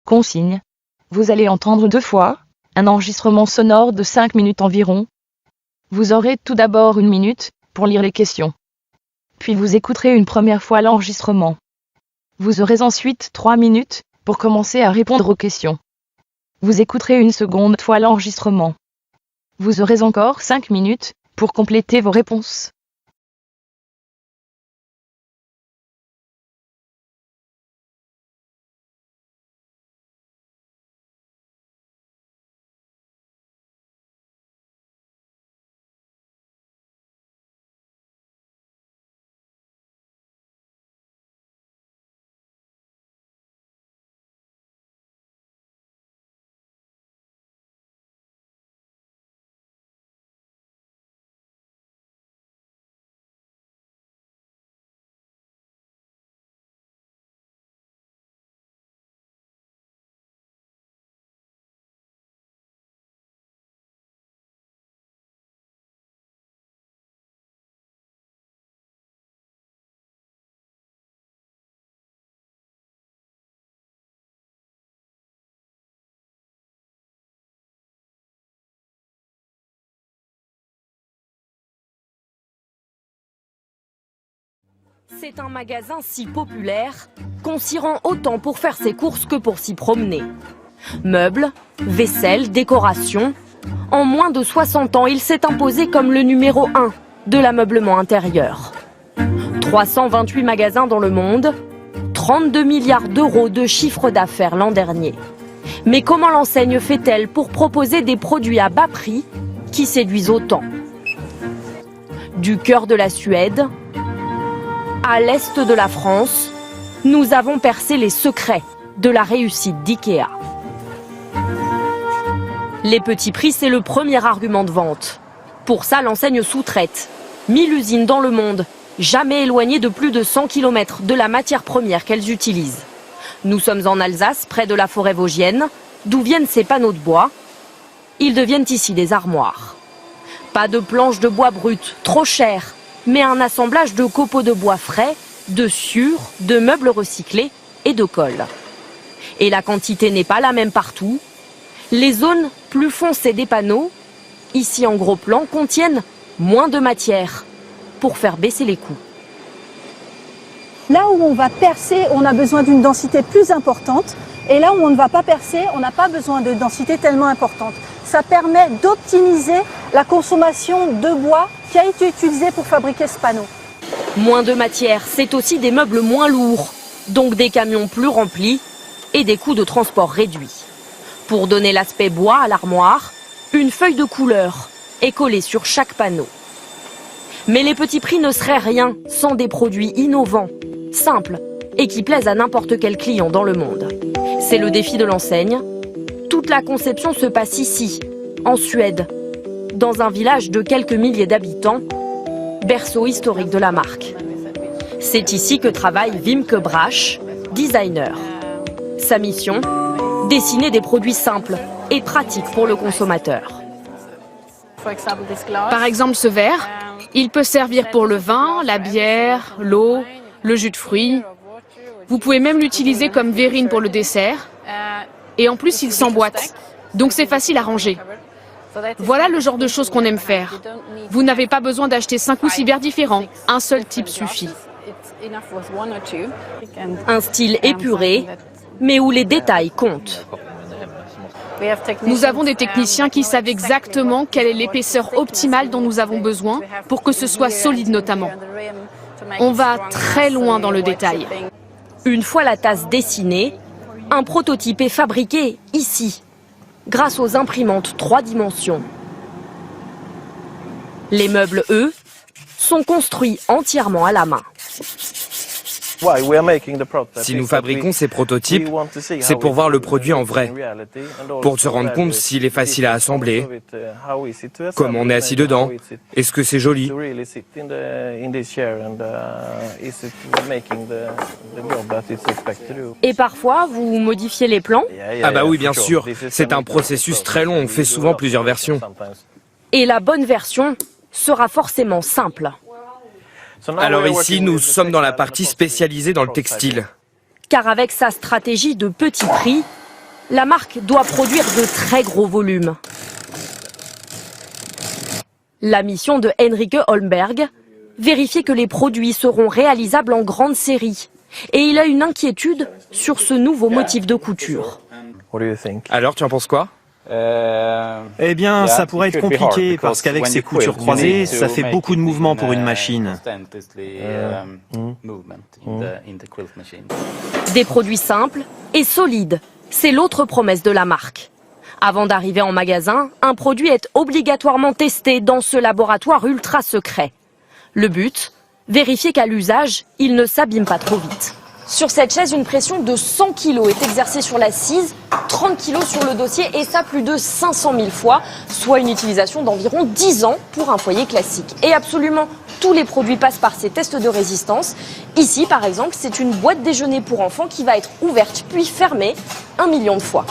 Consigne. Vous allez entendre 2 fois un enregistrement sonore de 5 minutes environ. Vous aurez tout d'abord 1 minute pour lire les questions. Puis vous écouterez une première fois l'enregistrement. Vous aurez ensuite 3 minutes pour commencer à répondre aux questions. Vous écouterez une seconde fois l'enregistrement. Vous aurez encore 5 minutes pour compléter vos réponses. C'est un magasin si populaire qu'on s'y rend autant pour faire ses courses que pour s'y promener. Meubles, vaisselle, décoration. En moins de 60 ans, il s'est imposé comme le numéro 1 de l'ameublement intérieur. 328 magasins dans le monde, 32 milliards d'euros de chiffre d'affaires l'an dernier. Mais comment l'enseigne fait-elle pour proposer des produits à bas prix qui séduisent autant? Du cœur de la Suède à l'est de la France, nous avons percé les secrets de la réussite d'IKEA. Les petits prix, c'est le premier argument de vente. Pour ça, l'enseigne sous-traite 1000 usines dans le monde, jamais éloignées de plus de 100 km de la matière première qu'elles utilisent. Nous sommes en Alsace, près de la forêt vosgienne, d'où viennent ces panneaux de bois. Ils deviennent ici des armoires. Pas de planches de bois brut, trop chères, mais un assemblage de copeaux de bois frais, de sciure, de meubles recyclés et de colle. Et la quantité n'est pas la même partout. Les zones plus foncées des panneaux, ici en gros plan, contiennent moins de matière pour faire baisser les coûts. Là où on va percer, on a besoin d'une densité plus importante. Et là où on ne va pas percer, on n'a pas besoin de densité tellement importante. Ça permet d'optimiser la consommation de bois qui a été utilisé pour fabriquer ce panneau. Moins de matière, c'est aussi des meubles moins lourds, donc des camions plus remplis et des coûts de transport réduits. Pour donner l'aspect bois à l'armoire, une feuille de couleur est collée sur chaque panneau. Mais les petits prix ne seraient rien sans des produits innovants, simples et qui plaisent à n'importe quel client dans le monde. C'est le défi de l'enseigne. Toute la conception se passe ici, en Suède, dans un village de quelques milliers d'habitants, berceau historique de la marque. C'est ici que travaille Wimke Brasch, designer. Sa mission, dessiner des produits simples et pratiques pour le consommateur. Par exemple, ce verre, il peut servir pour le vin, la bière, l'eau, le jus de fruits. Vous pouvez même l'utiliser comme verrine pour le dessert. Et en plus, il s'emboîte. Donc c'est facile à ranger. Voilà le genre de choses qu'on aime faire. Vous n'avez pas besoin d'acheter 5 ou 6 verres différents. Un seul type suffit. Un style épuré, mais où les détails comptent. Nous avons des techniciens qui savent exactement quelle est l'épaisseur optimale dont nous avons besoin pour que ce soit solide notamment. On va très loin dans le détail. Une fois la tasse dessinée, un prototype est fabriqué ici, grâce aux imprimantes 3 dimensions. Les meubles, eux, sont construits entièrement à la main. Si nous fabriquons ces prototypes, c'est pour voir le produit en vrai, pour se rendre compte s'il est facile à assembler, comment on est assis dedans, est-ce que c'est joli. Et parfois, vous modifiez les plans? Ah bah oui, bien sûr, c'est un processus très long, on fait souvent plusieurs versions. Et la bonne version sera forcément simple. Alors ici, nous sommes dans la partie spécialisée dans le textile. Car avec sa stratégie de petit prix, la marque doit produire de très gros volumes. La mission de Henrike Holmberg, vérifier que les produits seront réalisables en grande série. Et il a une inquiétude sur ce nouveau motif de couture. Alors, tu en penses quoi? Eh bien, ça pourrait être compliqué parce qu'avec ces coutures croisées, ça fait beaucoup de mouvements pour une machine. Des produits simples et solides, c'est l'autre promesse de la marque. Avant d'arriver en magasin, un produit est obligatoirement testé dans ce laboratoire ultra secret. Le but, vérifier qu'à l'usage, il ne s'abîme pas trop vite. Sur cette chaise, une pression de 100 kg est exercée sur l'assise, 30 kg sur le dossier et ça plus de 500 000 fois, soit une utilisation d'environ 10 ans pour un foyer classique. Et absolument tous les produits passent par ces tests de résistance. Ici, par exemple, c'est une boîte déjeuner pour enfants qui va être ouverte puis fermée 1 million de fois.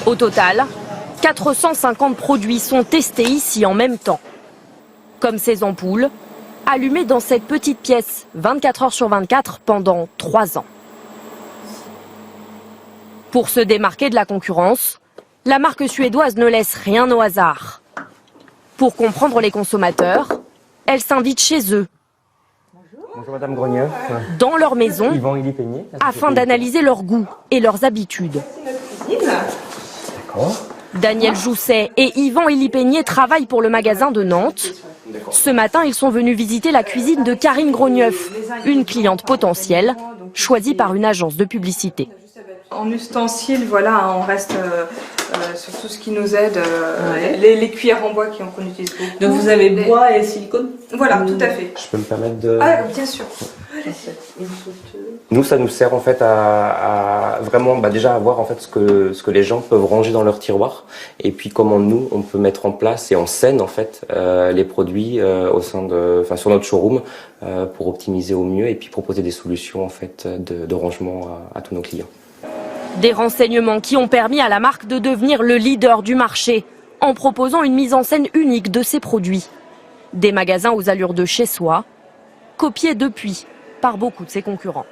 Au total, 450 produits sont testés ici en même temps. Comme ces ampoules, allumées dans cette petite pièce 24 heures sur 24 pendant 3 ans. Pour se démarquer de la concurrence, la marque suédoise ne laisse rien au hasard. Pour comprendre les consommateurs, elle s'invite chez eux, Bonjour Madame Grogneuf. dans leur maison, Yvan Illy-Peigné. afin d'analyser leurs goûts et leurs habitudes. D'accord. Daniel Jousset et Yvan Illy-Peigné travaillent pour le magasin de Nantes. Ce matin, ils sont venus visiter la cuisine de Karine Grogneuf, une cliente potentielle, choisie par une agence de publicité. En ustensiles, voilà, on reste sur tout ce qui nous aide, les cuillères en bois qu'on utilise beaucoup. Donc vous avez bois et silicone? Voilà, tout à fait. Je peux me permettre de... Ah, bien sûr. Nous, ça nous sert en fait à vraiment déjà à voir en fait ce que les gens peuvent ranger dans leur tiroir et puis comment nous on peut mettre en place et en scène en fait les produits au sein sur notre showroom pour optimiser au mieux et puis proposer des solutions en fait de rangement à tous nos clients. Des renseignements qui ont permis à la marque de devenir le leader du marché en proposant une mise en scène unique de ses produits. Des magasins aux allures de chez soi, copiés depuis par beaucoup de ses concurrents.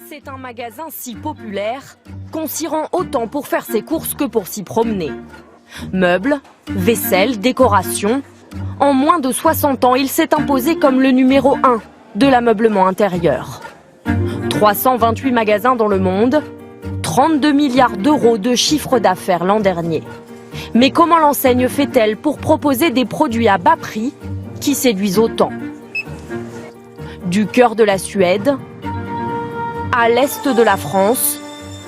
C'est un magasin si populaire qu'on s'y rend autant pour faire ses courses que pour s'y promener. Meubles, vaisselle, décoration. En moins de 60 ans, il s'est imposé comme le numéro 1 de l'ameublement intérieur. 328 magasins dans le monde, 32 milliards d'euros de chiffre d'affaires l'an dernier. Mais comment l'enseigne fait-elle pour proposer des produits à bas prix qui séduisent autant? Du cœur de la Suède à l'est de la France,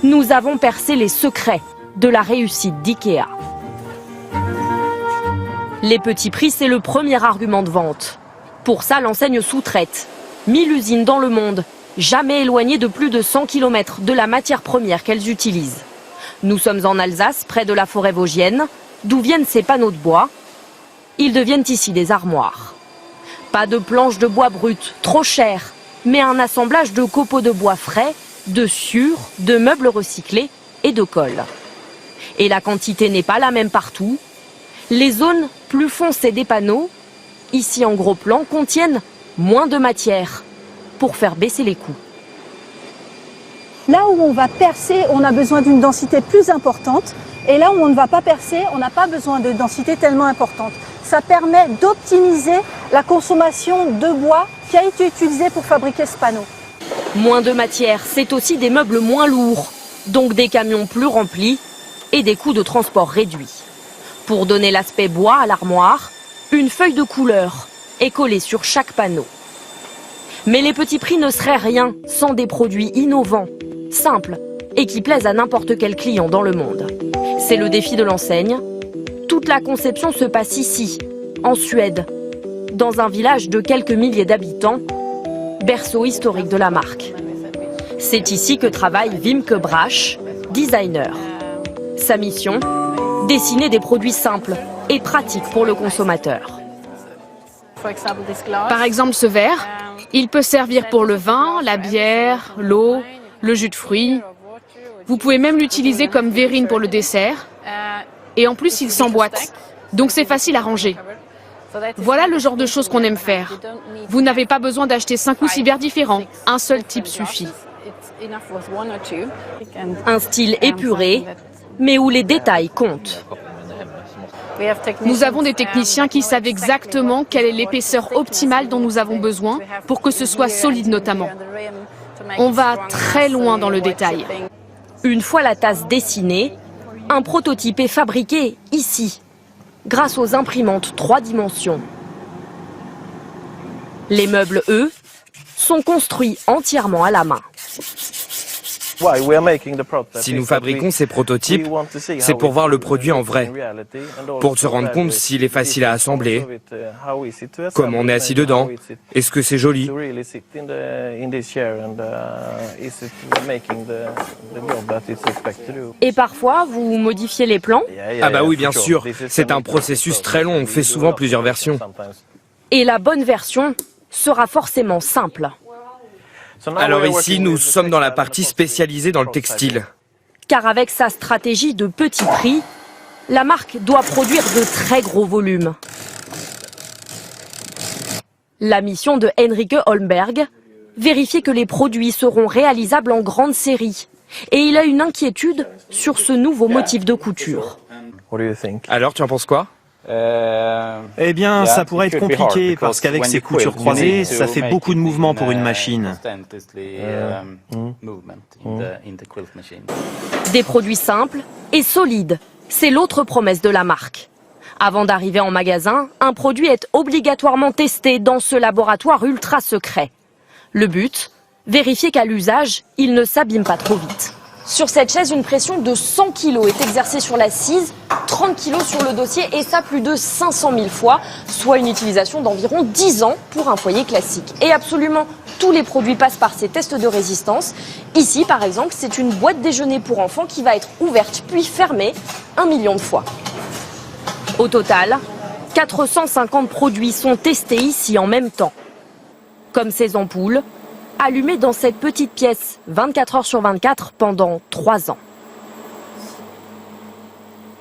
nous avons percé les secrets de la réussite d'IKEA. Les petits prix, c'est le premier argument de vente. Pour ça, l'enseigne sous-traite 1000 usines dans le monde, jamais éloignées de plus de 100 km de la matière première qu'elles utilisent. Nous sommes en Alsace, près de la forêt vosgienne, d'où viennent ces panneaux de bois. Ils deviennent ici des armoires. Pas de planches de bois brut, trop chères, mais un assemblage de copeaux de bois frais, de sciure, de meubles recyclés et de colle. Et la quantité n'est pas la même partout. Les zones plus foncées des panneaux, ici en gros plan, contiennent moins de matière pour faire baisser les coûts. Là où on va percer, on a besoin d'une densité plus importante. Et là où on ne va pas percer, on n'a pas besoin de densité tellement importante. Ça permet d'optimiser la consommation de bois qui a été utilisé pour fabriquer ce panneau. Moins de matière, c'est aussi des meubles moins lourds, donc des camions plus remplis et des coûts de transport réduits. Pour donner l'aspect bois à l'armoire, une feuille de couleur est collée sur chaque panneau. Mais les petits prix ne seraient rien sans des produits innovants, simples et qui plaisent à n'importe quel client dans le monde. C'est le défi de l'enseigne. Toute la conception se passe ici, en Suède, dans un village de quelques milliers d'habitants, berceau historique de la marque. C'est ici que travaille Wimke Brasch, designer. Sa mission, dessiner des produits simples et pratiques pour le consommateur. Par exemple, ce verre, il peut servir pour le vin, la bière, l'eau, le jus de fruits. Vous pouvez même l'utiliser comme verrine pour le dessert. Et en plus, il s'emboîte. Donc c'est facile à ranger. Voilà le genre de choses qu'on aime faire. Vous n'avez pas besoin d'acheter 5 ou 6 verres différents. Un seul type suffit. Un style épuré, mais où les détails comptent. Nous avons des techniciens qui savent exactement quelle est l'épaisseur optimale dont nous avons besoin pour que ce soit solide notamment. On va très loin dans le détail. Une fois la tasse dessinée, un prototype est fabriqué ici, grâce aux imprimantes 3 dimensions. Les meubles, eux, sont construits entièrement à la main. Si nous fabriquons ces prototypes, c'est pour voir le produit en vrai, pour se rendre compte s'il est facile à assembler, comment on est assis dedans, est-ce que c'est joli. Et parfois, vous modifiez les plans? Ah bah oui, bien sûr, c'est un processus très long, on fait souvent plusieurs versions. Et la bonne version sera forcément simple. Alors ici, nous sommes dans la partie spécialisée dans le textile. Car avec sa stratégie de petit prix, la marque doit produire de très gros volumes. La mission de Henrike Holmberg, vérifier que les produits seront réalisables en grande série. Et il a une inquiétude sur ce nouveau motif de couture. Alors, tu en penses quoi ? Eh bien, ça pourrait être compliqué parce qu'avec ces coutures croisées, ça fait beaucoup de mouvements pour une machine. Des produits simples et solides, c'est l'autre promesse de la marque. Avant d'arriver en magasin, un produit est obligatoirement testé dans ce laboratoire ultra secret. Le but, vérifier qu'à l'usage, il ne s'abîme pas trop vite. Sur cette chaise, une pression de 100 kg est exercée sur l'assise, 30 kg sur le dossier et ça plus de 500 000 fois, soit une utilisation d'environ 10 ans pour un foyer classique. Et absolument tous les produits passent par ces tests de résistance. Ici, par exemple, c'est une boîte déjeuner pour enfants qui va être ouverte puis fermée 1 million de fois. Au total, 450 produits sont testés ici en même temps. Comme ces ampoules, allumées dans cette petite pièce 24 heures sur 24 pendant 3 ans.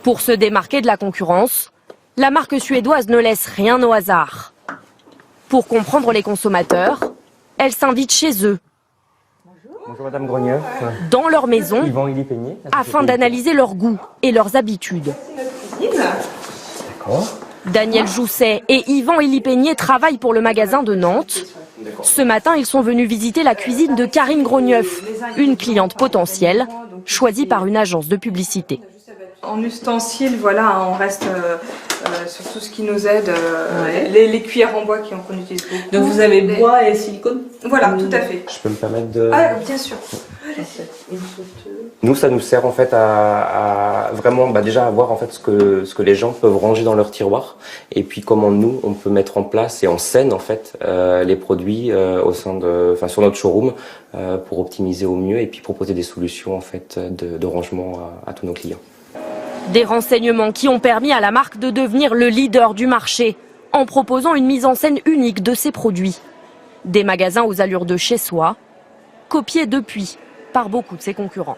Pour se démarquer de la concurrence, la marque suédoise ne laisse rien au hasard. Pour comprendre les consommateurs, elle s'invite chez eux. Bonjour Madame Grogneuf. dans leur maison Yvan Élie Peigné. afin d'analyser leurs goûts et leurs habitudes. D'accord. Daniel Jousset et Yvan Élie Peigné travaillent pour le magasin de Nantes. Ce matin, ils sont venus visiter la cuisine de Karine Grogneuf, une cliente potentielle, choisie par une agence de publicité. En ustensiles, voilà, on reste sur tout ce qui nous aide, les cuillères en bois qu'on utilise beaucoup. Donc vous avez bois et silicone? Voilà, tout à fait. Je peux me permettre de... Ah, bien sûr. Nous, ça nous sert en fait à vraiment déjà à voir en fait ce que les gens peuvent ranger dans leur tiroir, et puis comment nous on peut mettre en place et en scène en fait les produits sur notre showroom pour optimiser au mieux et puis proposer des solutions en fait de rangement à tous nos clients. Des renseignements qui ont permis à la marque de devenir le leader du marché en proposant une mise en scène unique de ses produits. Des magasins aux allures de chez soi, copiés depuis par beaucoup de ses concurrents.